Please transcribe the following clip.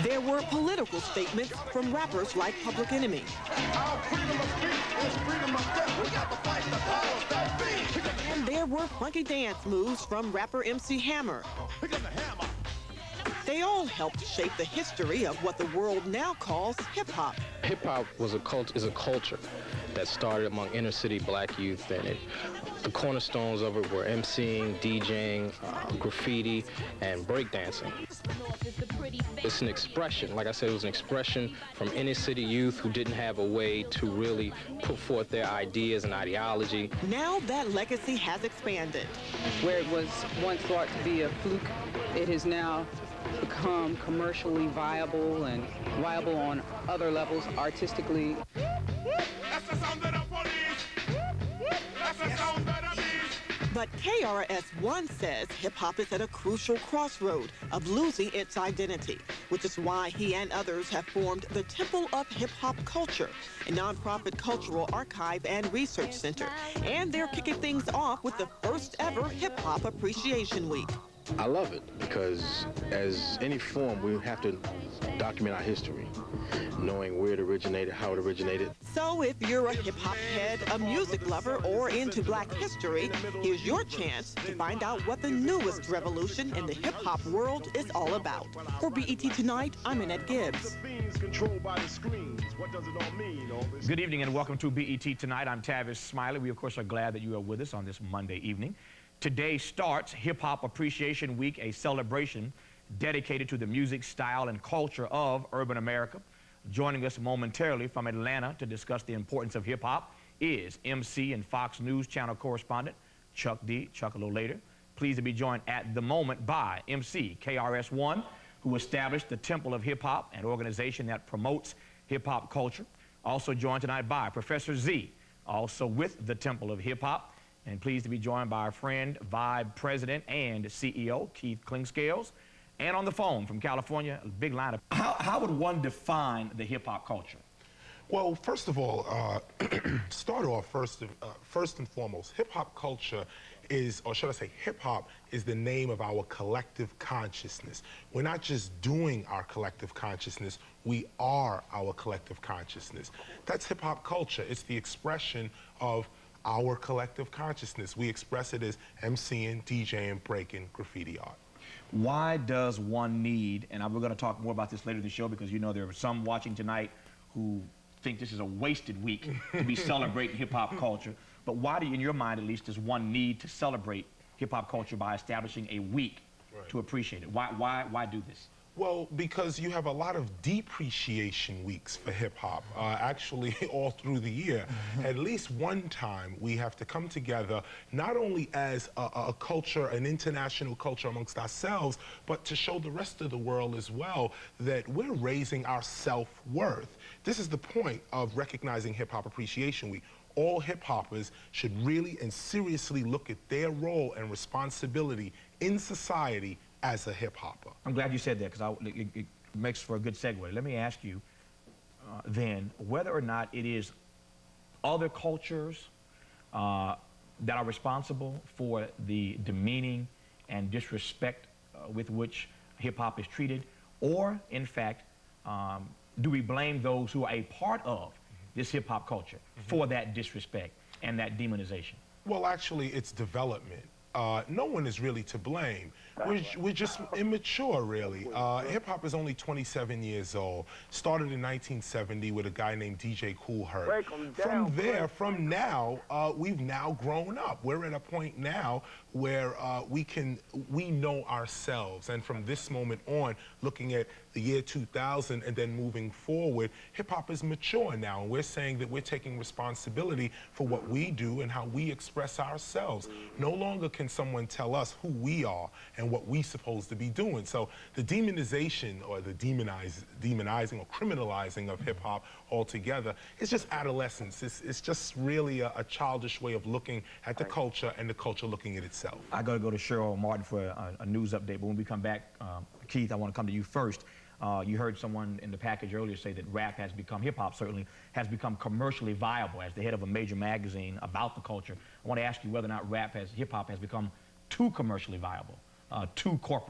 There were political statements from rappers like Public Enemy. Our freedom of speech is freedom of thought. We got to fight the powers that be. And there were funky dance moves from rapper MC Hammer. Pick up the hammer. They all helped shape the history of what the world now calls hip-hop. Hip-hop is a culture that started among inner-city black youth, and the cornerstones of it were MCing, DJing, graffiti, and breakdancing. It's an expression, like I said, it was an expression from inner-city youth who didn't have a way to really put forth their ideas and ideology. Now that legacy has expanded. Where it was once thought to be a fluke, it has now become commercially viable and viable on other levels artistically. But KRS-ONE says hip-hop is at a crucial crossroad of losing its identity, which is why he and others have formed the Temple of Hiphop Culture, a nonprofit cultural archive and research center. And they're kicking things off with the first ever Hiphop Appreciation Week. I love it because as any form, we have to document our history, knowing where it originated, how it originated. So if you're a hip-hop head, a music lover, or into black history, here's your chance to find out what the newest revolution in the hip-hop world is all about. For BET Tonight, I'm Annette Gibbs. Good evening and welcome to BET Tonight. I'm Tavis Smiley. We, of course, are glad that you are with us on this Monday evening. Today starts Hiphop Appreciation Week, a celebration dedicated to the music, style, and culture of urban America. Joining us momentarily from Atlanta to discuss the importance of hip-hop is MC and Fox News Channel correspondent Chuck D. Chuck a little later. Pleased to be joined at the moment by MC KRS-ONE, who established the Temple of Hip-Hop, an organization that promotes hip-hop culture. Also joined tonight by Professor Z, also with the Temple of Hip-Hop. And pleased to be joined by our friend, Vibe President and CEO, Keith Clinskcales. And on the phone from California, a big lineup. How would one define the hip-hop culture? Well, first of all, start off first and foremost, hip-hop culture is, or should I say hip-hop, is the name of our collective consciousness. We're not just doing our collective consciousness, we are our collective consciousness. That's hip-hop culture. It's the expression of our collective consciousness. We express it as MCing, DJing, breaking, graffiti art. Why does one need, and we're going to talk more about this later in the show because you know there are some watching tonight who think this is a wasted week to be celebrating hip-hop culture, but why do you, in your mind at least, does one need to celebrate hip-hop culture by establishing a week to appreciate it? Why do this? Well, because you have a lot of depreciation weeks for hip-hop, actually all through the year. At least one time we have to come together, not only as a culture, an international culture amongst ourselves, but to show the rest of the world as well that we're raising our self-worth. This is the point of recognizing Hip-Hop Appreciation Week. All hip-hoppers should really and seriously look at their role and responsibility in society as a hip-hopper. I'm glad you said that because it makes for a good segue. Let me ask you then whether or not it is other cultures that are responsible for the demeaning and disrespect with which hip-hop is treated, or in fact, do we blame those who are a part of this hip-hop culture for that disrespect and that demonization? Well, actually, it's development. No one is really to blame. We're just immature, really. Hip-hop is only 27 years old. Started in 1970 with a guy named DJ Kool Herc. From now, we've now grown up. We're at a point now where we know ourselves. And from this moment on, looking at the year 2000 and then moving forward, hip-hop is mature now. And we're saying that we're taking responsibility for what we do and how we express ourselves. No longer can someone tell us who we are and what we're supposed to be doing. So the demonization or the demonizing or criminalizing of hip-hop altogether is just adolescence. It's just really a childish way of looking at the culture and the culture looking at itself. I got to go to Cheryl Martin for a news update, but when we come back, Keith, I want to come to you first. You heard someone in the package earlier say that rap has become, hip-hop certainly, has become commercially viable as the head of a major magazine about the culture. I want to ask you whether or not hip-hop has become too commercially viable, too corporate.